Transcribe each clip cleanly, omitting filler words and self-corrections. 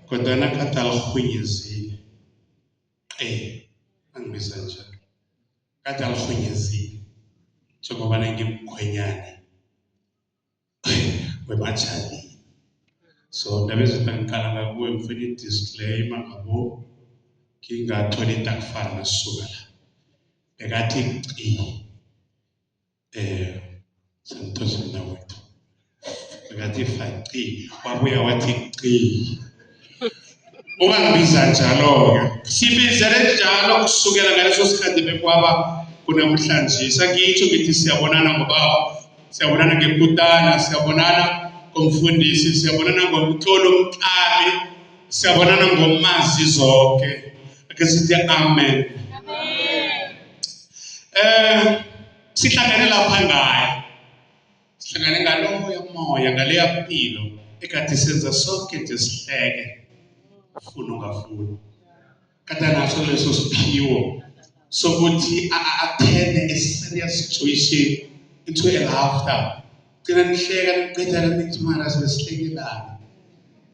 kodwa kade alirhunyezile angibiza njalo kade alirhunyezile njengoba ngimkhwenyane wematshali. So ndabezitha ngiqala ngakuwe ngifuna i-disclaimer ngabo ngingathola itakufana nasisuka la bekathi Santos nawethu bekathi faci wabuya wathi ungangibiza njalo-ke sibizele njalo kusukela ngaleso sikhathi bekwaba kunamhlanje. Sangitsho ngithi siyabonana ngobaba, siyabonana ngekutana, siyabonana ngomfundisi, siyabonana ngomtlolo umqali, siyabonana ngomazi zonke. Ake sithi amen. Sihlangane lapha ngayo, sihlangane ngaloya moya, ngaleya mpilo ekade senza sonke nje sihleke ufuna ungafuni. Kade naso leso siphiwo sokuthi attend a serious situation into a laughter. Kena nihleka niqeda nithi mara sesihlekelana.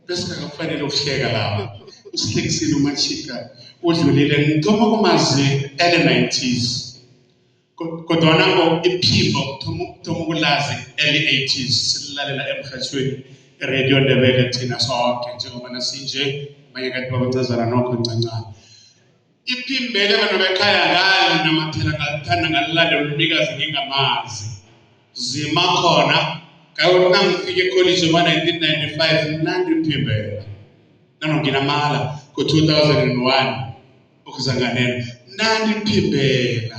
Bese kufanele ukuhleka lapha. Usihlekisile umachika udlulile ngithoma kumazi early 90s. Kodwa nango iphimbo thoma ukulazi early 80s silalela emhathweni radio Ndebele thina sonke njengoba nasinje manje kade babancazana nokho ncancane. Iphimbele abantu bekhaya ngalo namathela ngathanda ngalilandela umnikazi ngingamazi zima khona kayo nangifike ecollege ngo-1995 nandi iphimbela nanonginamala ngo-2001 ukuzanganela nandi iphimbela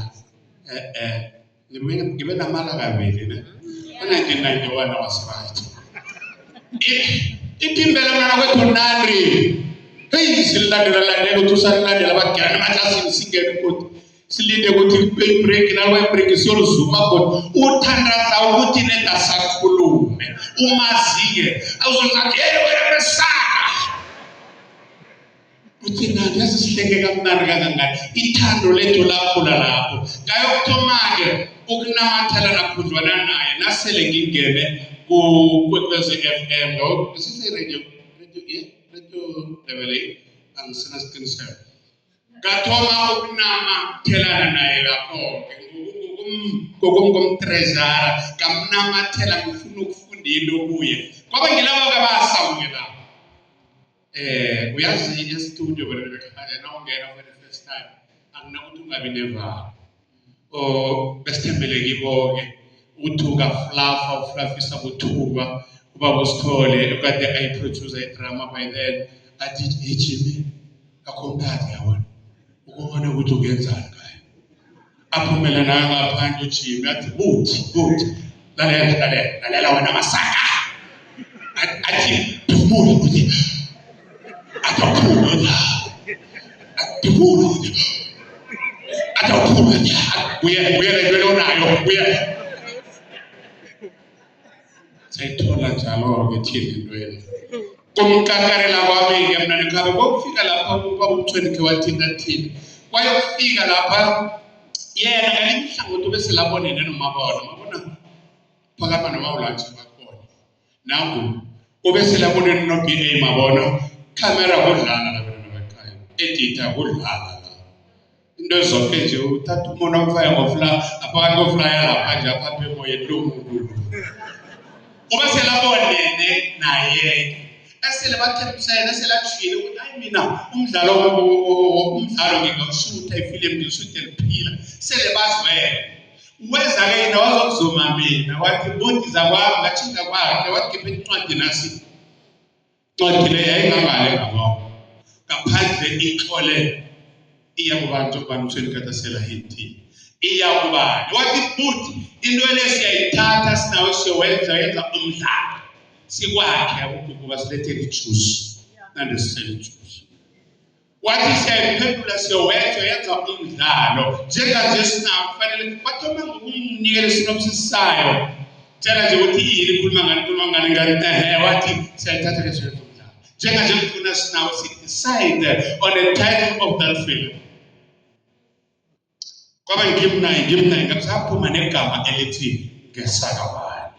ngibe namala kabili ne ngo-1991 was right. Iphimbela mna kwethu nandi hey silandela ukuthi usalilandela abagana amaklasini singene ukuthi silinde ukuthi break nalwa break siyozuma kodwa uthandaza ukuthi nenda sakhulume umazike awuzonathi hey wena besaka uthi nathi asisihleke kamnandi kangangani ithando lethu lakhula lapho ngayokuthoma-ke ukunamathela nakhudlwana naye nasele ngingene kwekwezi FM lo sisiradio Ndebele angisina siqiniseko ngathoma ukunamathela naye lapho-ke ngomtrezara ngamnamathela ngifuna ukufunda into kuye kwaba ngilabo-ke basamukela uyazi estudio bekhaya nawungena for the first time anginakuthi ungabi nevalo besithembele kibo-ke uthuka flafa uflafisa kuthukwa ubaba uSithole okade ayiproducer idrama by then athi hey Jimmy akhomphakathi yabona ukubona ukuthi ungenzani ngayo aphumela nayo ngaphandle uJimmy athi buthi lalela wena masaka athi phumula ukuthi ataphuma uya nayo sayithola njalo-ke thina intweni kumkakarela kwami-ke mna nikhabe kwakufika lapha ubaba uMthweni wathinta thina kwayokufika lapha yena ngalinye ihlangothi obeselabonene nomabona phakama nomawulanji bakhona nangu obeselabonene no-BA mabona camera kudlala labena bekhaya editor kudlala la into zonke nje uthatha umuntu amfaya aphakathi koflaya lapha nje aphathe emoyeni lo muntu obeselabonene naye esele bathembisene esele atshile ukuthi hayi mina umdlalo ngingawushutha ifilimu ngishuthe liphila sele bazwele weza-ke yena wazokuzuma mina wathi bondiza kwami ngatshinga kwakhe wathi khiphe incwadi nasi incwadi le yayingangale ngabo ngaphandle ixole iya kubantu baMthweni kade selahintini iya kubani wathi buthi into le siyayithatha sinawe siyowenza yenza umdlalo sikwakhe ukuba silethele ijuice nande sisele ijuice wathi siyayiphendula siyowenza yenza umdlalo njenganje sinawo kufanele bathoma ngokumnikela sinopsis sayo tshela nje ukuthi yini khuluma ngani wathi siyayithatha le siyowenza umdlalo njenganje ngifuna sinawo decide on the title of that film kwaba ngimnaye ngasaphuma negama elithi ngesakabani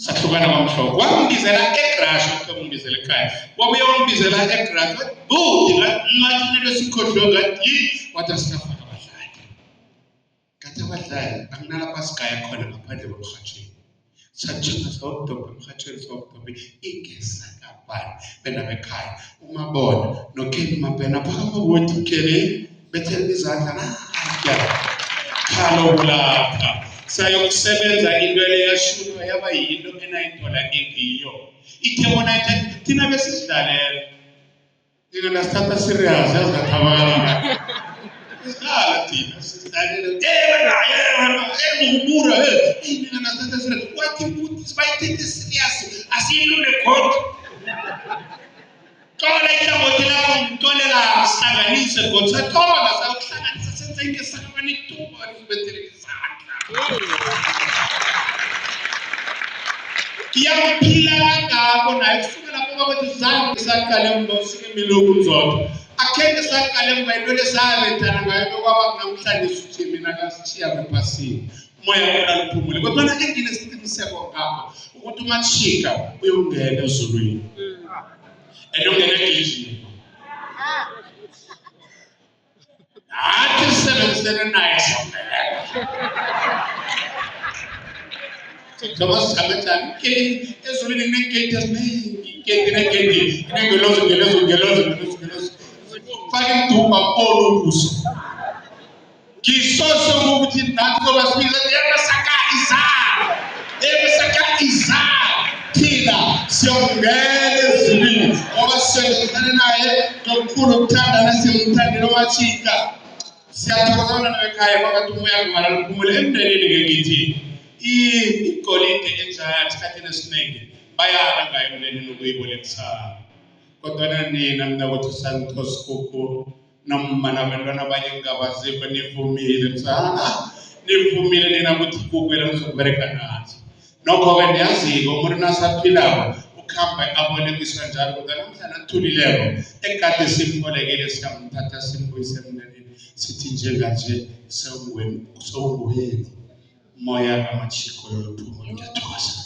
sahlukana kwamhloko wangibizela eGrash ukungibizela ekhaya wabuye wangibizela eGrash budi ngathi lesikhodlo ngathi wathi asifaka abadlali ngathi abadlali akunalapha sigaya khona ngaphandle komhathweni sathina sawudobha emhathweni sawudobha ingesa kabani bena bekhaya umabona noKenny Mabena phakathi kwethu Kenny bethela izandla khalo kulapha sayokusebenza into leyashulwa yaba yinto enayithola engiyo ithe bona thina besidlalela ngingasithatha serious yazathabana isikhala thina sidlalela ngubura mina ngasithatha serious wathi ukuthi sibayithethe serious asiyilule god Tola ihlangothi lakho ngitolela sihlanganise god sathola sakuhlanganisa senze ingesakabani ituba lisibethele izandla Kiyaphila kangako naye kusuka lapho bathi zange saqale ngosike miloku nzotho akhenge saqale ngayinto lesabethana ngayo kwaba namhlanje sithi mina kasithiya ephasini moya wona luphumule kodwa na engine isiqiniseko ngakho ukuthi umashika uyongena ezulwini elongena egijini athi sebenzisene naye Kama sabatani ke ezulwini negate eziningi inengelozo fake mduba olubuso ngisose ukuthi nathi sobasibili ebesaka iza thina siyongena ezulwini ngoba sisebenzisana naye ngokukhulu ukuthanda nasimthandela wachika siyathokozana nabekhaya phakathi umoya ngala luphumule emndenini ngithi igolide enjalo isikhathini esiningi bayala ngayo emndenini ukuyibolekisana kodwa nina mntakwethu Santos Kuku noma nabantwana abanye ngabazikho nivumile nivumile nina ukuthi kukwela nizokubereka nathi nokho-ke ndiyaziko umuntu nasaphilako ukuhamba abolekiswa njalo kodwa namhlanje athulileko ekade simbolekile siyamthatha simbuyise emndenini sithi njenganje sewungoyeni moya kamachiko yoluphumule ngiyathokoza